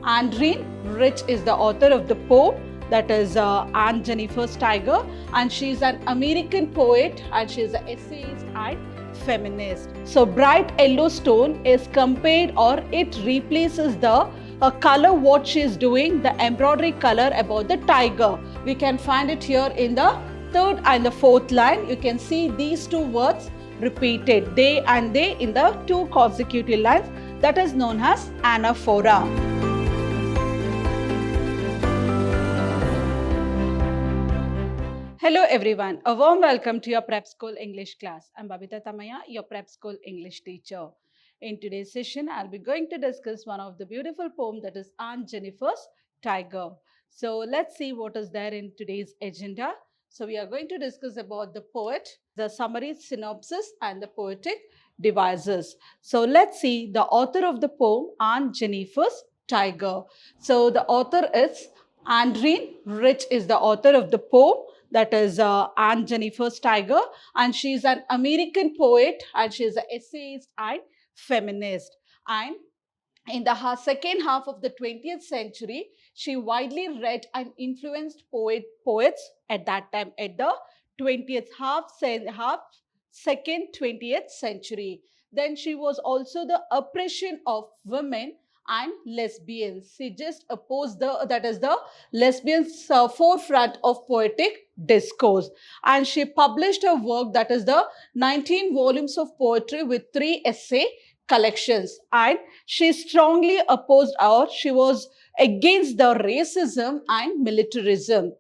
Andreen Rich is the author of the poem that is Anne Jennifer's Tiger, and she's an American poet and she's an essayist and feminist. So bright yellow stone is compared or it replaces the color what she is doing, the embroidery color about the tiger. We can find it here in the third and the fourth line. You can see these two words repeated, they and they, in the two consecutive lines. That is known as anaphora. Hello everyone, a warm welcome to your Prep School English class. I'm Babita Tamaya, your Prep School English teacher. In today's session, I'll be going to discuss one of the beautiful poems that is Aunt Jennifer's Tiger. So let's see what is there in today's agenda. So we are going to discuss about the poet, the summary synopsis and the poetic devices. So let's see the author of the poem Aunt Jennifer's Tiger. So the author is Andreen Rich is the author of the poem that is Anne Jennifer's Tiger, and she's an American poet and she's an essayist and feminist. And in the second half of the 20th century, she widely read and influenced poets at that time, at the 20th second 20th century. Then she was also the oppression of women and lesbians. She just opposed the lesbians forefront of poetic discourse, and she published a work that is the 19 volumes of poetry with 3 essay collections. And she strongly opposed, or she was against, the racism and militarism.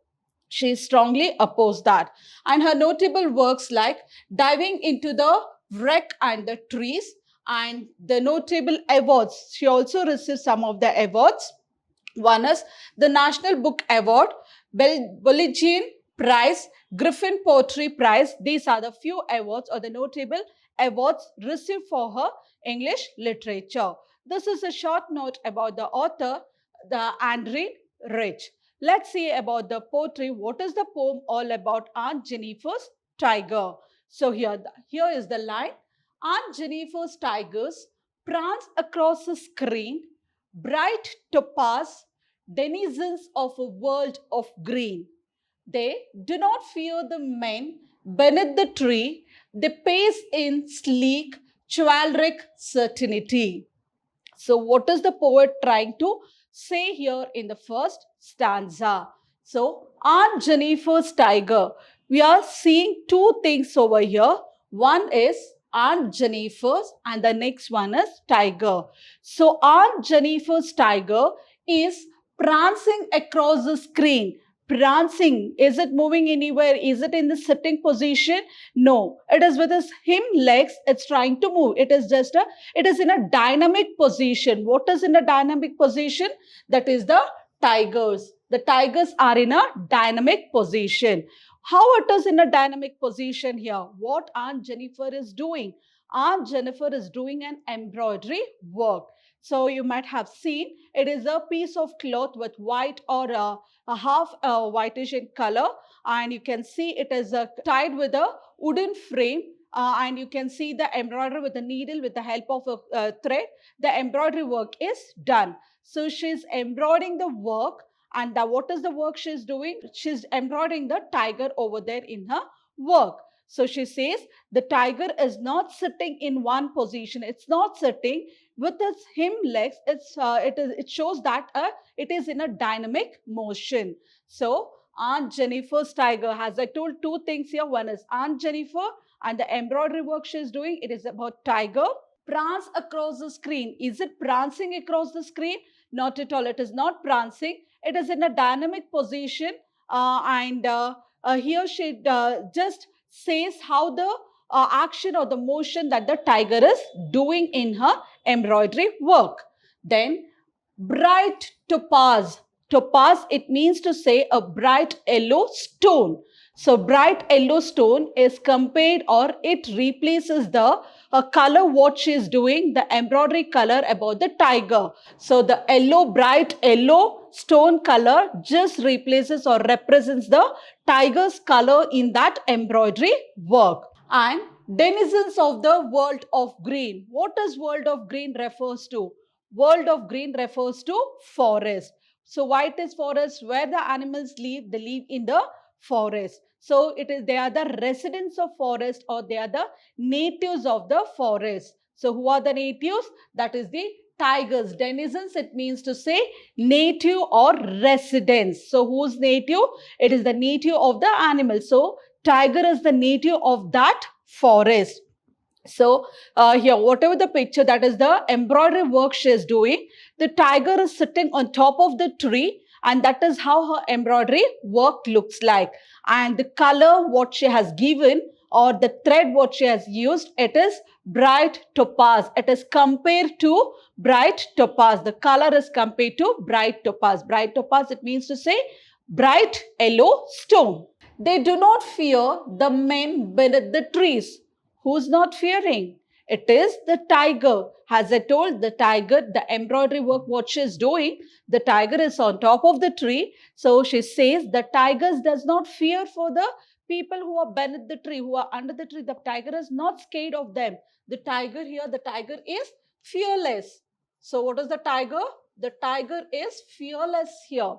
She strongly opposed that. And her notable works like Diving into the Wreck and the Trees, and the notable awards. She also received some of the awards. One is the National Book Award, Bolligian Prize, Griffin Poetry Prize. These are the few awards or the notable awards received for her English literature. This is a short note about the author, the Andreen Rich. Let's see about the poetry. What is the poem all about? Aunt Jennifer's Tiger. So here is the line. Aunt Jennifer's tigers prance across the screen, bright topaz, denizens of a world of green. They do not fear the men beneath the tree. They pace in sleek, chivalric certainty. So what is the poet trying to say here in the first stanza? So Aunt Jennifer's Tiger. We are seeing two things over here. One is Aunt Jennifer's and the next one is tiger. So Aunt Jennifer's tiger is prancing across the screen. Prancing, is it moving anywhere? Is it in the sitting position? No, it is with its hind legs, it's trying to move. It is in a dynamic position. What is in a dynamic position? That is the tigers. The tigers are in a dynamic position. How it is in a dynamic position here? What Aunt Jennifer is doing? Aunt Jennifer is doing an embroidery work. So you might have seen it is a piece of cloth with white or a half whitish in color, and you can see it is tied with a wooden frame, and you can see the embroidery with the needle with the help of a thread. The embroidery work is done. So she's embroidering the work, and what is the work she's doing? She's embroidering the tiger over there in her work. So she says the tiger is not sitting in one position. It's not sitting with its hind legs. It shows that it is in a dynamic motion. So Aunt Jennifer's tiger, as I told, two things here. One is Aunt Jennifer and the embroidery work she is doing. It is about tiger. Prance across the screen. Is it prancing across the screen? Not at all. It is not prancing. It is in a dynamic position, and here she just says how the action or the motion that the tiger is doing in her embroidery work. Then bright topaz. Topaz, it means to say a bright yellow stone. So bright yellow stone is compared or it replaces the color what she is doing, the embroidery color about the tiger. So the bright yellow stone color just replaces or represents the tiger's color in that embroidery work. And denizens of the world of green. What does world of green refers to? World of green refers to forest. So why it is forest? Where the animals live, they live in the forest. So it is, they are the residents of forest, or they are the natives of the forest. So who are the natives? That is the tigers. Denizens, it means to say native or residents. So who's native? It is the native of the animal. So tiger is the native of that forest. So here, whatever the picture, that is the embroidery work she is doing. The tiger is sitting on top of the tree, and that is how her embroidery work looks like. And the color what she has given, or the thread what she has used, it is bright topaz. It is compared to bright topaz. The color is compared to bright topaz. Bright topaz, it means to say bright yellow stone. They do not fear the men beneath the trees. Who's not fearing? It is the tiger. As I told, the tiger, the embroidery work what she is doing, the tiger is on top of the tree. So she says the tiger does not fear for the people who are beneath the tree, who are under the tree. The tiger is not scared of them. The tiger here, the tiger is fearless. So what is the tiger? The tiger is fearless here.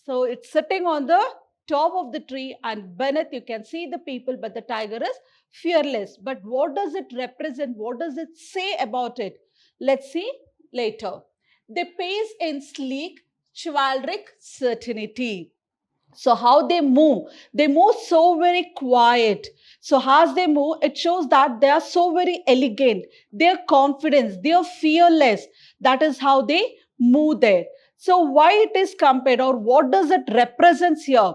So it's sitting on the top of the tree, and beneath you can see the people, but the tiger is fearless. But what does it represent? What does it say about it? Let's see later. They pace in sleek, chivalric certainty. So how they move so very quiet. So as they move, it shows that they are so very elegant. Their confidence, they are fearless. That is how they move there. So why it is compared, or what does it represent here?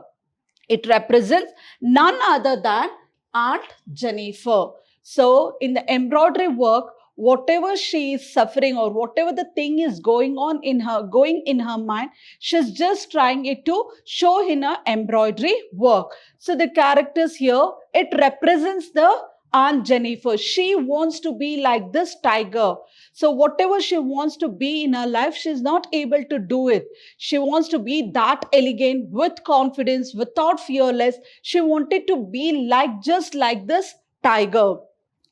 It represents none other than Aunt Jennifer. So in the embroidery work, whatever she is suffering, or whatever the thing is going on in her, going in her mind, she's just trying it to show in her embroidery work. So the characters here, it represents the Aunt Jennifer. She wants to be like this tiger. So whatever she wants to be in her life, she's not able to do it. She wants to be that elegant, with confidence, without fearless. She wanted to be like, just like this tiger.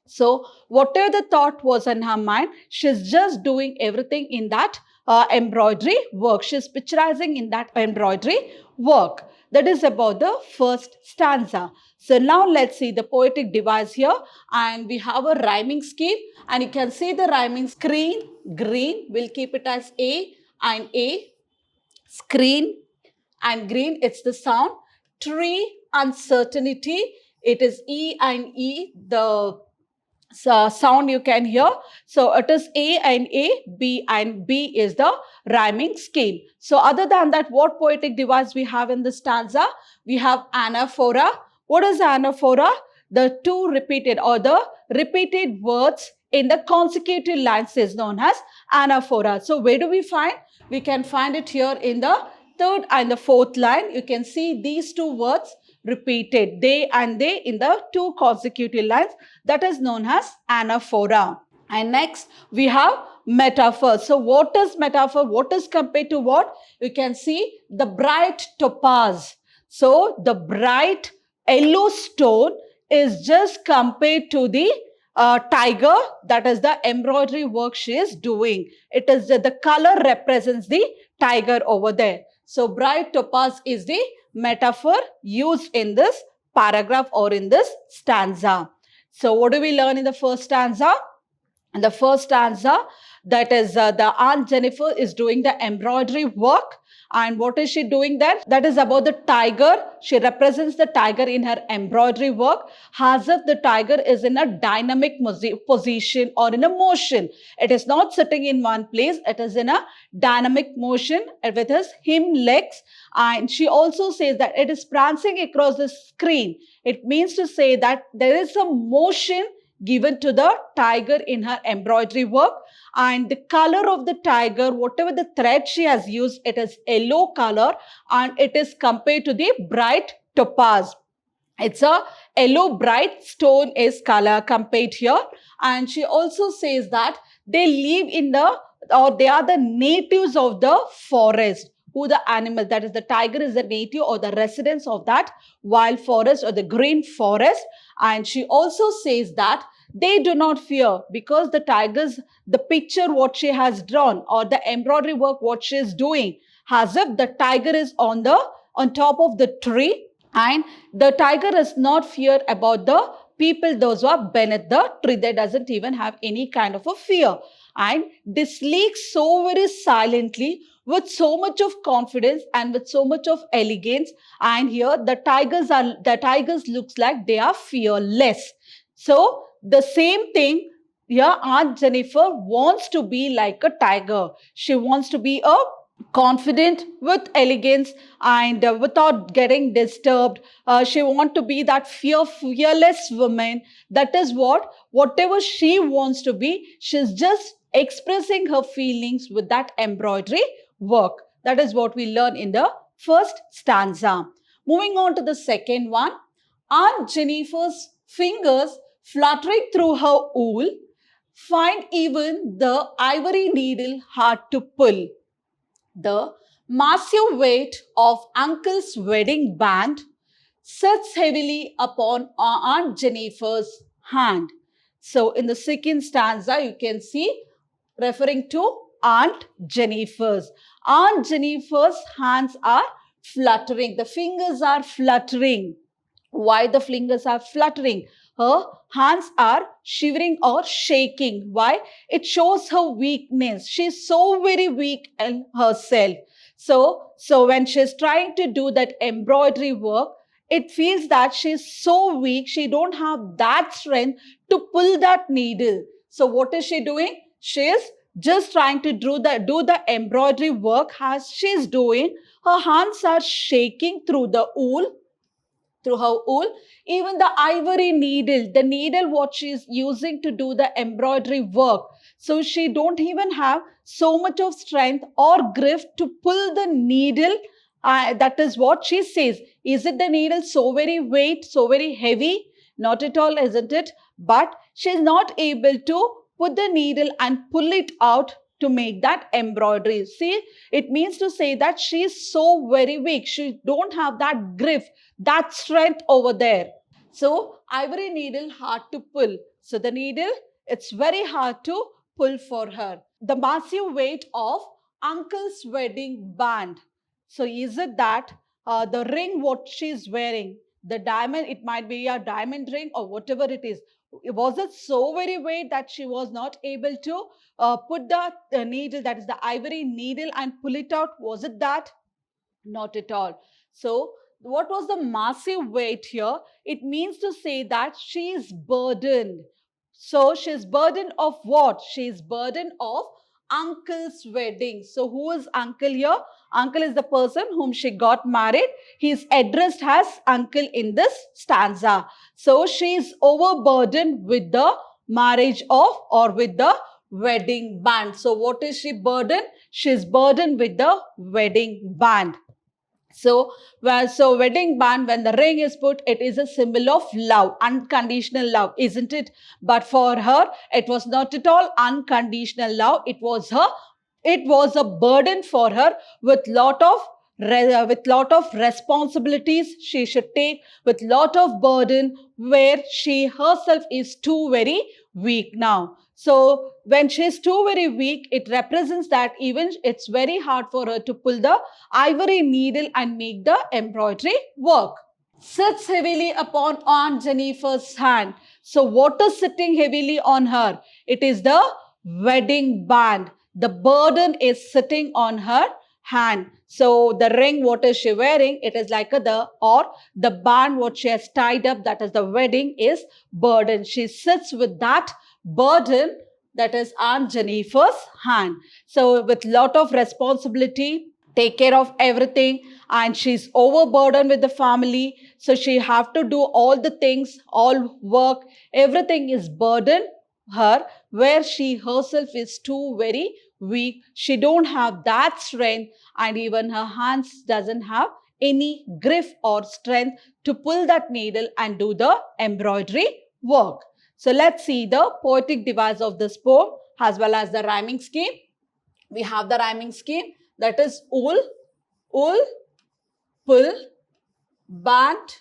So whatever the thought was in her mind, she's just doing everything in that embroidery work. She's picturizing in that embroidery work. That is about the first stanza. So now let's see the poetic device here, and we have a rhyming scheme, and you can see the rhyming screen, green, we'll keep it as A and A, screen and green, it's the sound, tree, uncertainty, it is E and E, the sound you can hear. So it is A and A, B and B is the rhyming scheme. So other than that, what poetic device we have in the stanza? We have anaphora. What is anaphora? The two repeated, or the repeated words in the consecutive lines is known as anaphora. So where do we find? We can find it here in the third and the fourth line. You can see these two words repeated, they and they, in the two consecutive lines. That is known as anaphora. And next we have metaphor. So what is metaphor? What is compared to what? You can see the bright topaz. So the bright yellow stone is just compared to the tiger. That is the embroidery work she is doing. It is the color represents the tiger over there. So bright topaz is the metaphor used in this paragraph or in this stanza. So what do we learn in the first stanza? In the first stanza, that is the Aunt Jennifer is doing the embroidery work. And what is she doing there? That is about the tiger. She represents the tiger in her embroidery work, as if the tiger is in a dynamic position or in a motion. It is not sitting in one place. It is in a dynamic motion with his hind legs. And she also says that it is prancing across the screen. It means to say that there is a motion given to the tiger in her embroidery work, and the color of the tiger, whatever the thread she has used, it is yellow color, and it is compared to the bright topaz. It's a yellow bright stone is color compared here. And she also says that they live in the, or they are the natives of the forest. Who the animal, that is the tiger, is the native or the residents of that wild forest or the green forest. And she also says that they do not fear, because the tigers, the picture what she has drawn or the embroidery work what she is doing, as if the tiger is on top of the tree, and the tiger is not feared about the people, those who are beneath the tree. They doesn't even have any kind of a fear, and this leaks so very silently with so much of confidence and with so much of elegance. And here the tigers looks like they are fearless. So the same thing here, Aunt Jennifer wants to be like a tiger. She wants to be a confident with elegance, and without getting disturbed. She want to be that fearless woman. That is whatever she wants to be, she's just expressing her feelings with that embroidery work. That is what we learn in the first stanza. Moving on to the second one. Aunt Jennifer's fingers fluttering through her wool find even the ivory needle hard to pull. The massive weight of Uncle's wedding band sits heavily upon Aunt Jennifer's hand. So, in the second stanza, you can see referring to Aunt Jennifer's. Aunt Jennifer's hands are fluttering, the fingers are fluttering. Why the fingers are fluttering? Her hands are shivering or shaking. Why? It shows her weakness. She's so very weak in herself. So when she's trying to do that embroidery work, it feels that she's so weak. She don't have that strength to pull that needle. So what is she doing? She is just trying to do the embroidery work as she's doing. Her hands are shaking through the wool, through her wool. Even the ivory needle, the needle what she is using to do the embroidery work, so she don't even have so much of strength or grip to pull the needle. That is what she says. Is it the needle so very weight, so very heavy? Not at all, isn't it? But she is not able to put the needle and pull it out to make that embroidery. See, it means to say that she is so very weak. She don't have that grip, that strength over there. So ivory needle hard to pull. So the needle, it's very hard to pull for her. The massive weight of Uncle's wedding band. So is it that the ring what she's wearing, the diamond, it might be a diamond ring or whatever it is. Was it so very weight that she was not able to put the needle, that is the ivory needle, and pull it out? Was it that? Not at all. So what was the massive weight here? It means to say that she is burdened. So she is burdened of what? She is burdened of Uncle's wedding. So who is Uncle here? Uncle is the person whom she got married. He is addressed as Uncle in this stanza. So she is overburdened with the marriage of, or with the wedding band. So what is she burdened? She is burdened with the wedding band. So wedding band, when the ring is put, it is a symbol of love, unconditional love, isn't it? But for her, it was not at all unconditional love. It was a burden for her, with lot of responsibilities she should take, with lot of burden, where she herself is too very weak now. So when she is too very weak, it represents that even it's very hard for her to pull the ivory needle and make the embroidery work. Sits heavily upon Aunt Jennifer's hand. So what is sitting heavily on her? It is the wedding band. The burden is sitting on her hand. So the ring, what is she wearing? It is like the band what she has tied up, that is the wedding, is burden. She sits with that burden, that is Aunt Jennifer's hand. So with lot of responsibility, take care of everything, and she's overburdened with the family. So she have to do all the things, all work, everything is burden her, where she herself is too very weak. She don't have that strength, and even her hands doesn't have any grip or strength to pull that needle and do the embroidery work. So let's see the poetic device of this poem as well as the rhyming scheme. We have the rhyming scheme, that is wool, pull, band,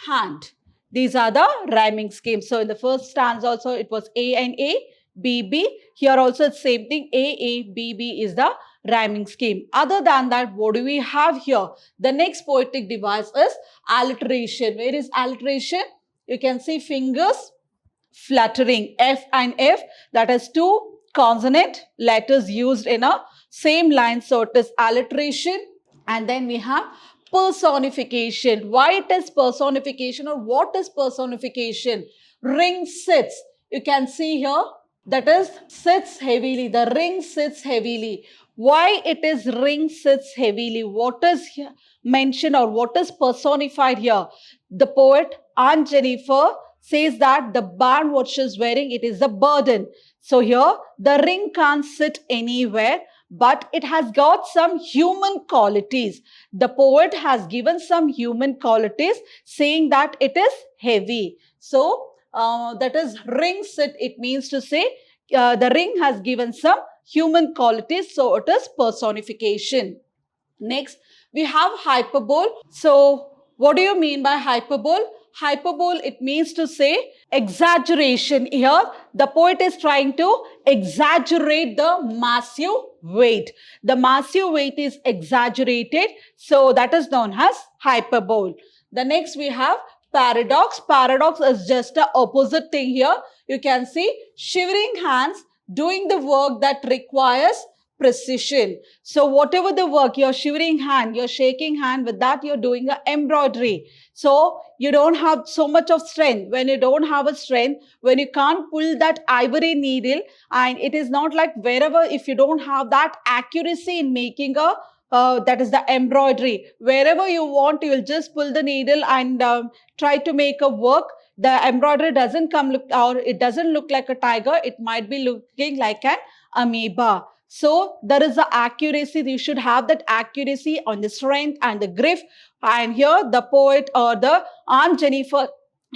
hand. These are the rhyming schemes. So in the first stanza also it was A and A, B, B. Here also it's same thing, A, B, B is the rhyming scheme. Other than that, what do we have here? The next poetic device is alliteration. Where is alliteration? You can see fingers fluttering, F and F, that is two consonant letters used in a same line, so it is alliteration. And then we have personification. Why it is personification, or what is personification? Ring sits. You can see here, that is sits heavily. The ring sits heavily. Why it is ring sits heavily? What is here mentioned, or what is personified here? The poet Aunt Jennifer says that the band what she's wearing, it is a burden. So here the ring can't sit anywhere, but it has got some human qualities. The poet has given some human qualities, saying that it is heavy. So that is ring sit. It means to say the ring has given some human qualities, so it is personification. Next, we have hyperbole. So what do you mean by hyperbole? Hyperbole, it means to say exaggeration. Here, the poet is trying to exaggerate the massive weight. The massive weight is exaggerated, so that is known as hyperbole. The next we have paradox. Paradox is just the opposite thing here. You can see shivering hands doing the work that requires precision. So whatever the work, your shivering hand, your shaking hand, with that you're doing the embroidery. So you don't have so much of strength. When you don't have a strength, when you can't pull that ivory needle, and it is not like wherever, if you don't have that accuracy in making a that is the embroidery, wherever you want, you will just pull the needle and try to make a work. The embroidery doesn't come look, or it doesn't look like a tiger. It might be looking like an amoeba. So there is the accuracy. You should have that accuracy on the strength and the grip. And here the poet, or the Aunt Jennifer,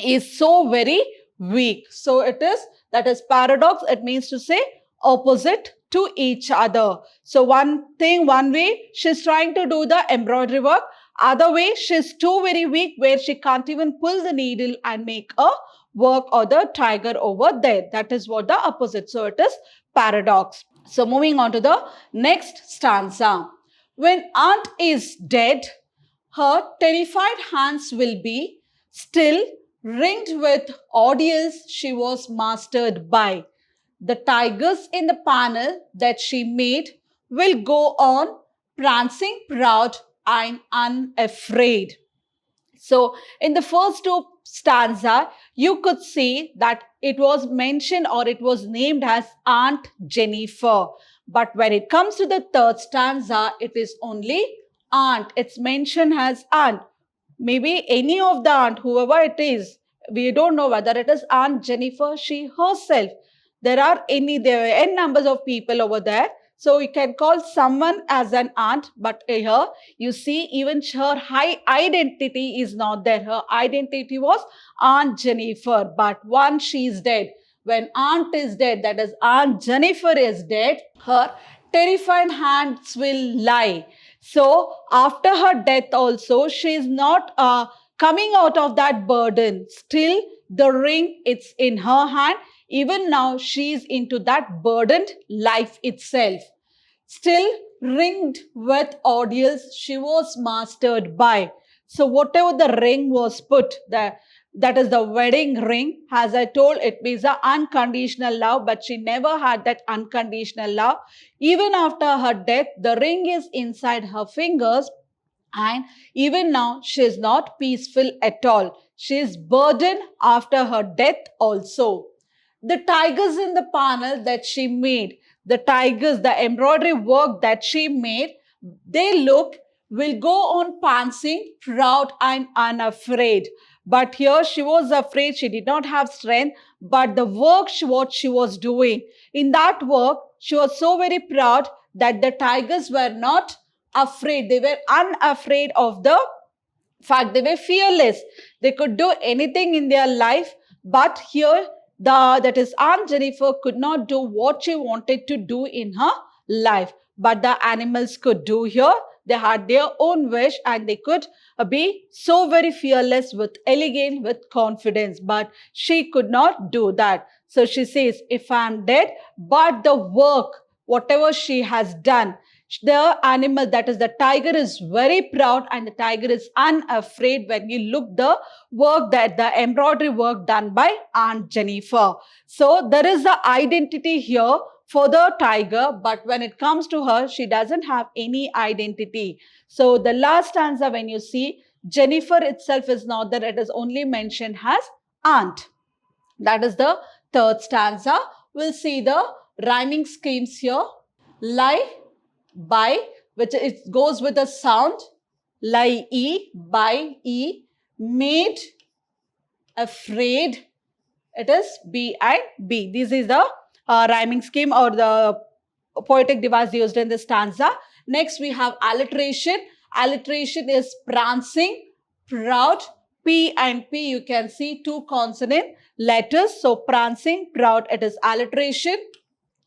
is so very weak. So it is, that is paradox. It means to say opposite to each other. So one thing, one way she's trying to do the embroidery work. Other way, she's too very weak, where she can't even pull the needle and make a work, or the tiger over there. That is what the opposite. So it is paradox. So moving on to the next stanza. When aunt is dead, her terrified hands will be still ringed with ordeals she was mastered by. The tigers in the panel that she made will go on prancing proud and unafraid. So in the first two stanza, you could see that it was mentioned, or it was named as Aunt Jennifer. But when it comes to the third stanza, it is only aunt. It's mentioned as aunt. Maybe any of the aunt, whoever it is, we don't know whether it is Aunt Jennifer, she herself. There are n numbers of people over there. So you can call someone as an aunt, but here you see even her high identity is not there. Her identity was Aunt Jennifer, but once she is dead, when aunt is dead, that is Aunt Jennifer is dead, her terrified hands will lie. So after her death also, she is not coming out of that burden. Still the ring, it's in her hand. Even now she is into that burdened life itself. Still ringed with ordeals she was mastered by. So whatever the ring was put, that is the wedding ring. As I told, it means the unconditional love, but she never had that unconditional love. Even after her death, the ring is inside her fingers, and even now she is not peaceful at all. She is burdened after her death also. The tigers in the panel that she made, the tigers, the embroidery work that she made, they will go on prancing, proud and unafraid. But here she was afraid, she did not have strength, but the work, what she was doing, in that work, she was so very proud that the tigers were not afraid. They were unafraid of the fact. They were fearless. They could do anything in their life, but here that is Aunt Jennifer could not do what she wanted to do in her life, but the animals could do here. they had their own wish, and they could be so very fearless, with elegant, with confidence. But she could not do that. So she says, if I'm dead, but the work, whatever she has done, the animal, that is the tiger, is very proud, and the tiger is unafraid when you look the work, that the embroidery work done by Aunt Jennifer. So there is the identity here for the tiger, but when it comes to her, she doesn't have any identity. So the last stanza, when you see, Jennifer itself is not there, it is only mentioned as aunt. That is the third stanza. We'll see the rhyming schemes here. Lie, by, which it goes with a sound. Lie, e, by, e. Made, afraid, it is B and B. This is the rhyming scheme or the poetic device used in this stanza. Next, we have alliteration. Alliteration is prancing, proud. P and P, you can see two consonant letters. So, prancing, proud, it is alliteration.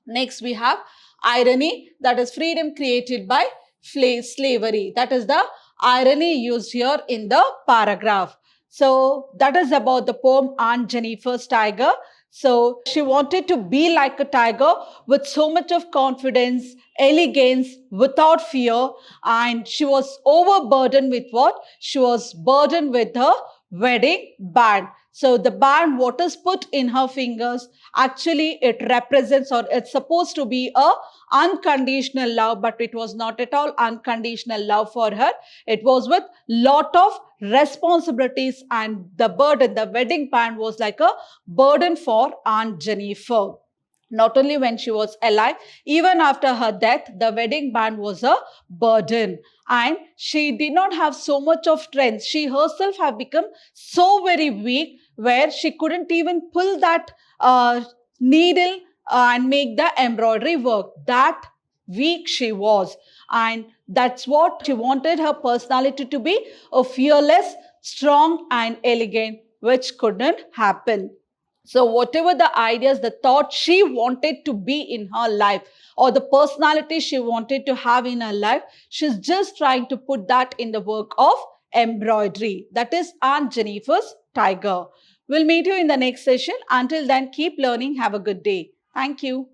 Next, we have irony, that is freedom created by slavery. That is the irony used here in the paragraph. So that is about the poem Aunt Jennifer's Tiger. So she wanted to be like a tiger with so much of confidence, elegance, without fear. And she was overburdened with what? She was burdened with her wedding band. So the band, what is put in her fingers, actually it represents, or it's supposed to be a unconditional love, but it was not at all unconditional love for her. It was with lot of responsibilities, and the burden, the wedding band was like a burden for Aunt Jennifer. Not only when she was alive, even after her death, the wedding band was a burden. And she did not have so much of strength. She herself had become so very weak, where she couldn't even pull that needle and make the embroidery work. That weak she was. And that's what she wanted her personality to be, a fearless, strong and elegant, which couldn't happen. So whatever the ideas, the thoughts she wanted to be in her life, or the personality she wanted to have in her life, she's just trying to put that in the work of embroidery. That is Aunt Jennifer's Tiger. We'll meet you in the next session. Until then, keep learning. Have a good day. Thank you.